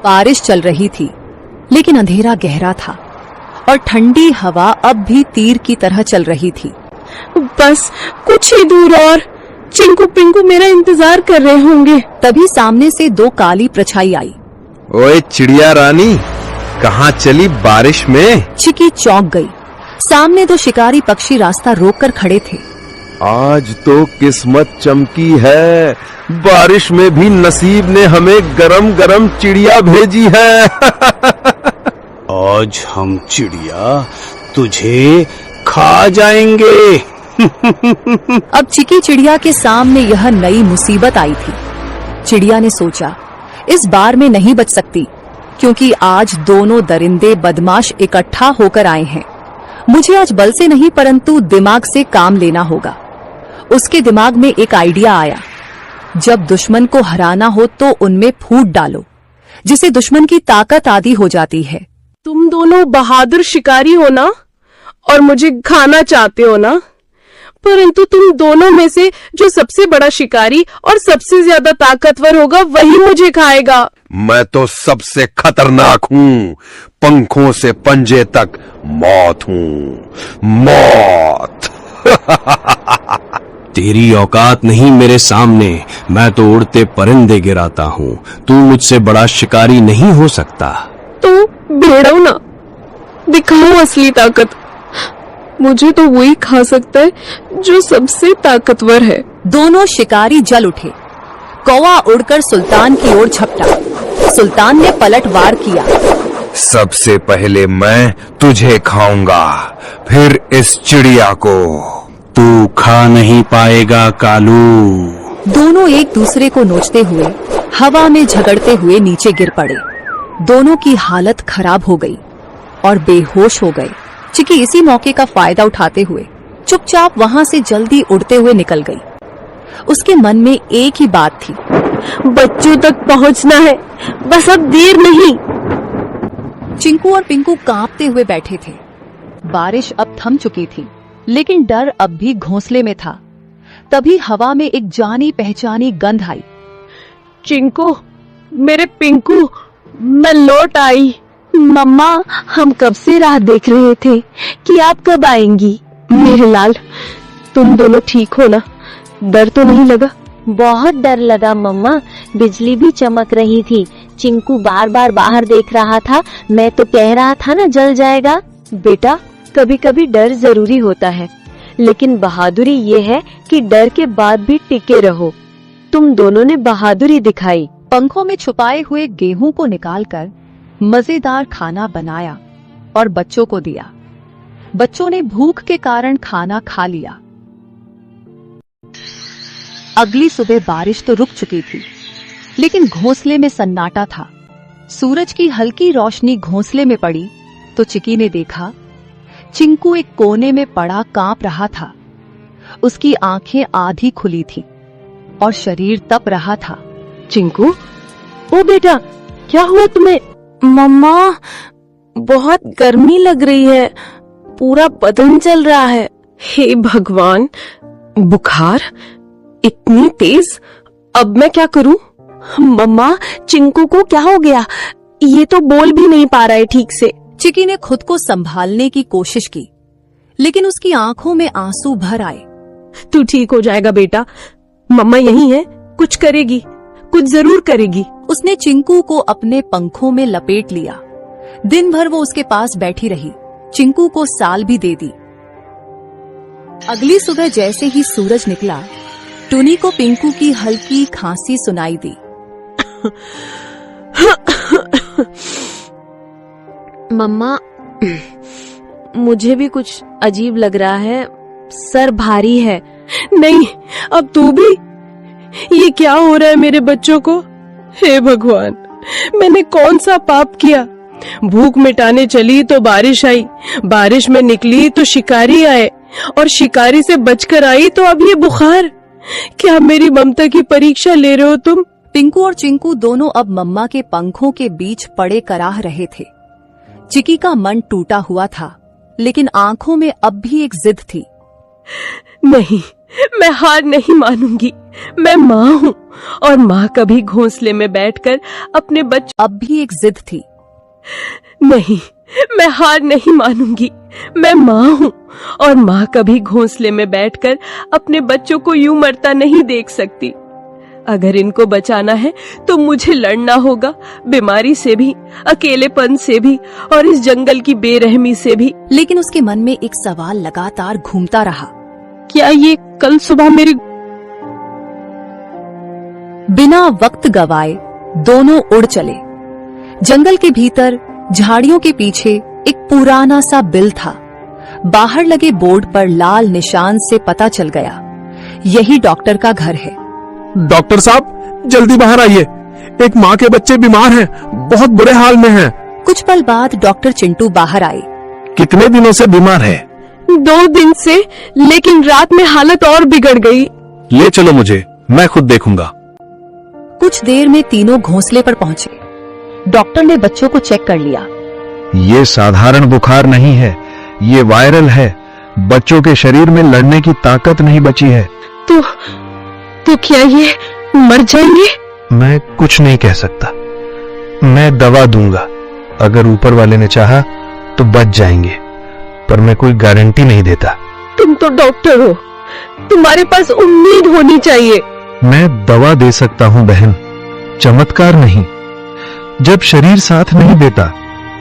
बारिश चल रही थी, लेकिन अंधेरा गहरा था और ठंडी हवा अब भी तीर की तरह चल रही थी। बस कुछ ही दूर और चिंकू पिंकू मेरा इंतजार कर रहे होंगे। तभी सामने से दो काली परछाई आई। ओए चिड़िया रानी, कहाँ चली बारिश में? चिकी चौंक गई। सामने दो शिकारी पक्षी रास्ता रोककर खड़े थे। आज तो किस्मत चमकी है, बारिश में भी नसीब ने हमें गरम गरम चिड़िया भेजी है। आज हम चिड़िया तुझे खा जाएंगे। अब चिकी चिड़िया के सामने यह नई मुसीबत आई थी। चिड़िया ने सोचा, इस बार में नहीं बच सकती, क्योंकि आज दोनों दरिंदे बदमाश इकट्ठा होकर आए हैं। मुझे आज बल से नहीं परंतु दिमाग से काम लेना होगा। उसके दिमाग में एक आइडिया आया। जब दुश्मन को हराना हो तो उनमें फूट डालो, जिसे दुश्मन की ताकत आदि हो जाती है। तुम दोनों बहादुर शिकारी हो ना, और मुझे खाना चाहते हो ना, परंतु तुम दोनों में से जो सबसे बड़ा शिकारी और सबसे ज्यादा ताकतवर होगा वही मुझे खाएगा। मैं तो सबसे खतरनाक हूँ, पंखों से पंजे तक मौत हूँ, मौत। तेरी औकात नहीं मेरे सामने, मैं तो उड़ते परिंदे गिराता हूँ। तू मुझसे बड़ा शिकारी नहीं हो सकता। तो भेड़ो ना, दिखाओ असली ताकत। मुझे तो वही खा सकता है जो सबसे ताकतवर है। दोनों शिकारी जल उठे। कौवा उड़कर सुल्तान की ओर झपटा। सुल्तान ने पलटवार किया। सबसे पहले मैं तुझे खाऊंगा, फिर इस चिड़िया को। तू खा नहीं पाएगा कालू। दोनों एक दूसरे को नोचते हुए हवा में झगड़ते हुए नीचे गिर पड़े। दोनों की हालत खराब हो गई और बेहोश हो गए। चिकी इसी मौके का फायदा उठाते हुए चुपचाप वहां से जल्दी उड़ते हुए निकल गई। उसके मन में एक ही बात थी, बच्चों तक पहुंचना है, बस अब देर नहीं। चिंकू और पिंकू कांपते हुए बैठे थे। बारिश अब थम चुकी थी, लेकिन डर अब भी घोंसले में था। तभी हवा में एक जानी पहचानी गंध आई। चिंकू, मेरे पिंकू, मैं लौट आई। मम्मा, हम कब से राह देख रहे थे कि आप कब आएंगी। मेरे लाल, तुम दोनों ठीक हो ना? डर तो नहीं लगा? बहुत डर लगा मम्मा, बिजली भी चमक रही थी। चिंकू बार बार बाहर देख रहा था। मैं तो कह रहा था ना जल जाएगा। बेटा, कभी कभी डर जरूरी होता है, लेकिन बहादुरी ये है कि डर के बाद भी टिके रहो। तुम दोनों ने बहादुरी दिखाई। पंखों में छुपाए हुए गेहूं को निकालकर मजेदार खाना बनाया और बच्चों को दिया। बच्चों ने भूख के कारण खाना खा लिया। अगली सुबह बारिश तो रुक चुकी थी, लेकिन घोंसले में सन्नाटा था। सूरज की हल्की रोशनी घोंसले में पड़ी तो चिकी ने देखा, चिंकू एक कोने में पड़ा कांप रहा था। उसकी आंखें आधी खुली थी और शरीर तप रहा था। चिंकू, ओ बेटा, क्या हुआ तुम्हें? मम्मा, बहुत गर्मी लग रही है, पूरा बदन जल रहा है। हे भगवान, बुखार इतनी तेज, अब मैं क्या करूं? मम्मा, चिंकू को क्या हो गया? ये तो बोल भी नहीं पा रहा है ठीक से। चिकी ने खुद को संभालने की कोशिश की, लेकिन उसकी आंखों में आंसू भर आए। तू ठीक हो जाएगा बेटा, मम्मा यही है, कुछ करेगी, कुछ जरूर करेगी। उसने चिंकू को अपने पंखों में लपेट लिया। दिन भर वो उसके पास बैठी रही। चिंकू को साल भी दे दी। अगली सुबह जैसे ही सूरज निकला, टुनी को पिंकू की हल्की खांसी सुनाई दी। मम्मा, मुझे भी कुछ अजीब लग रहा है, सर भारी है। नहीं, अब तू भी? ये क्या हो रहा है मेरे बच्चों को? हे भगवान, मैंने कौन सा पाप किया? भूख मिटाने चली तो बारिश आई, बारिश में निकली तो शिकारी आए, और शिकारी से बचकर आई तो अब ये बुखार। क्या मेरी ममता की परीक्षा ले रहे हो तुम? पिंकू और चिंकू दोनों अब मम्मा के पंखों के बीच पड़े कराह रहे थे। चिकी का मन टूटा हुआ था, लेकिन आंखों में अब भी एक जिद थी। नहीं, मैं हार नहीं मानूंगी। मैं माँ हूँ और माँ कभी घोंसले में बैठकर अपने बच्चों। अब भी एक जिद थी। नहीं, मैं हार नहीं मानूंगी। मैं माँ हूँ और माँ कभी घोंसले में बैठकर अपने बच्चों को यूं मरता नहीं देख सकती। अगर इनको बचाना है तो मुझे लड़ना होगा, बीमारी से भी, अकेलेपन से भी और इस जंगल की बेरहमी से भी। लेकिन उसके मन में एक सवाल लगातार घूमता रहा। क्या ये कल सुबह मेरी। बिना वक्त गवाए दोनों उड़ चले। जंगल के भीतर झाड़ियों के पीछे एक पुराना सा बिल था। बाहर लगे बोर्ड पर लाल निशान से पता चल गया, यही डॉक्टर का घर है। डॉक्टर साहब, जल्दी बाहर आइए। एक माँ के बच्चे बीमार हैं, बहुत बुरे हाल में हैं। कुछ पल बाद डॉक्टर चिंटू बाहर आए। कितने दिनों से बीमार है? 2 दिन से, लेकिन रात में हालत और बिगड़ गई। ले चलो मुझे, मैं खुद देखूंगा। कुछ देर में तीनों घोंसले पर पहुंचे। डॉक्टर ने बच्चों को चेक कर लिया। ये साधारण बुखार नहीं है, ये वायरल है। बच्चों के शरीर में लड़ने की ताकत नहीं बची है। तो क्या ये मर जाएंगे? मैं कुछ नहीं कह सकता। मैं दवा दूंगा, अगर ऊपर वाले ने चाहा तो बच जाएंगे, पर मैं कोई गारंटी नहीं देता। तुम तो डॉक्टर हो, तुम्हारे पास उम्मीद होनी चाहिए। मैं दवा दे सकता हूं बहन, चमत्कार नहीं। जब शरीर साथ नहीं देता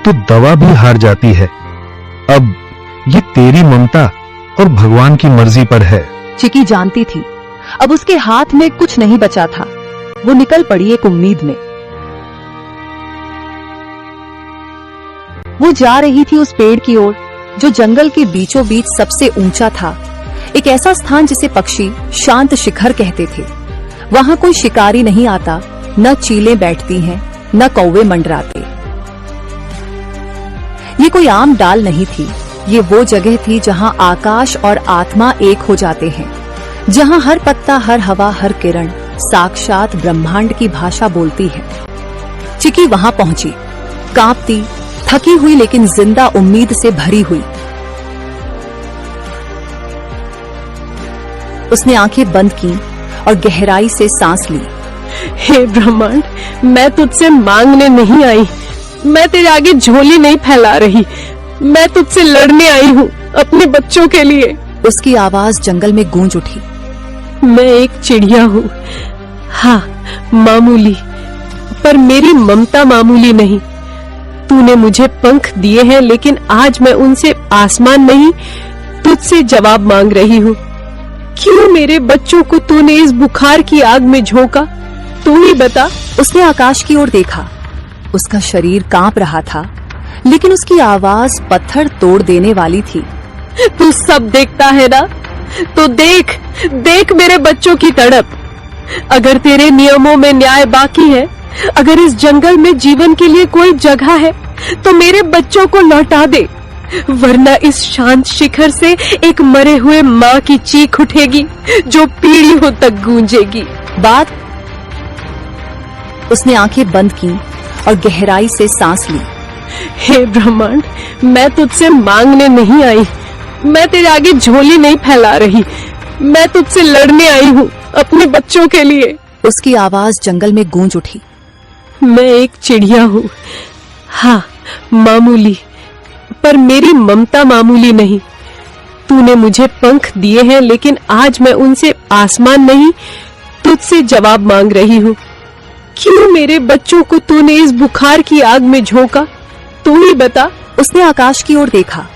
तो दवा भी हार जाती है। अब ये तेरी ममता और भगवान की मर्जी पर है। चिकी जानती थी अब उसके हाथ में कुछ नहीं बचा था। वो निकल पड़ी एक उम्मीद में। वो जा रही थी उस पेड़ की ओर जो जंगल के बीचों बीच सबसे ऊंचा था। एक ऐसा स्थान जिसे पक्षी शांत शिखर कहते थे। वहां कोई शिकारी नहीं आता, न चीलें बैठती हैं, न कौवे मंडराते। ये कोई आम डाल नहीं थी, ये वो जगह थी जहां आकाश और आत्मा एक हो जाते हैं, जहां हर पत्ता, हर हवा, हर किरण साक्षात ब्रह्मांड की भाषा बोलती है। चिकी वहां पहुंची, कांपती, थकी हुई लेकिन जिंदा उम्मीद से भरी हुई। उसने आंखें बंद की और गहराई से सांस ली। हे ब्रह्मांड, मैं तुझसे मांगने नहीं आई, मैं तेरे आगे झोली नहीं फैला रही, मैं तुझसे लड़ने आई हूँ अपने बच्चों के लिए। उसकी आवाज जंगल में गूंज उठी। मैं एक चिड़िया हूँ, हाँ मामूली, पर मेरी ममता मामूली नहीं। तूने मुझे पंख दिए हैं, लेकिन आज मैं उनसे आसमान नहीं, तुझसे जवाब मांग रही हूँ। क्यों मेरे बच्चों को तूने इस बुखार की आग में झोंका? तू ही बता। उसने आकाश की ओर देखा। उसका शरीर कांप रहा था, लेकिन उसकी आवाज पत्थर तोड़ देने वाली थी। तू सब देखता है ना, तो देख, देख मेरे बच्चों की तड़प। अगर तेरे नियमों में न्याय बाकी है, अगर इस जंगल में जीवन के लिए कोई जगह है, तो मेरे बच्चों को लौटा दे, वरना इस शांत शिखर से एक मरे हुए माँ की चीख उठेगी जो पीढ़ियों तक गूंजेगी। बाद उसने आंखें बंद की और गहराई से सांस ली। हे ब्रह्मांड, मैं तुझसे मांगने नहीं आई, मैं तेरे आगे झोली नहीं फैला रही, मैं तुझसे लड़ने आई हूँ अपने बच्चों के लिए। उसकी आवाज जंगल में गूंज उठी। मैं एक चिड़िया हूँ, हाँ मामूली, पर मेरी ममता मामूली नहीं। तूने मुझे पंख दिए हैं, लेकिन आज मैं उनसे आसमान नहीं, तुझसे जवाब मांग रही हूँ। क्यों मेरे बच्चों को तूने इस बुखार की आग में झोंका? तू ही बता। उसने आकाश की ओर देखा।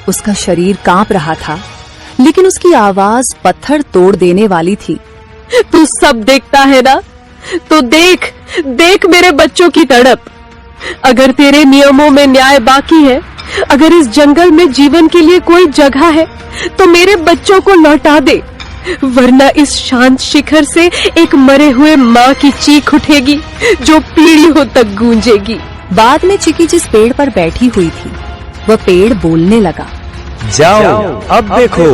उसका शरीर कांप रहा था, लेकिन उसकी आवाज पत्थर तोड़ देने वाली थी। तू सब देखता है ना, तो देख, देख मेरे बच्चों की तड़प। अगर तेरे नियमों में न्याय बाकी है, अगर इस जंगल में जीवन के लिए कोई जगह है, तो मेरे बच्चों को लौटा दे, वरना इस शांत शिखर से एक मरे हुए माँ की चीख उठेगी जो पीढ़ियों तक गूंजेगी। बाद में चिकी जिस पेड़ पर बैठी हुई थी, वह पेड़ बोलने लगा। जाओ, अब देखो,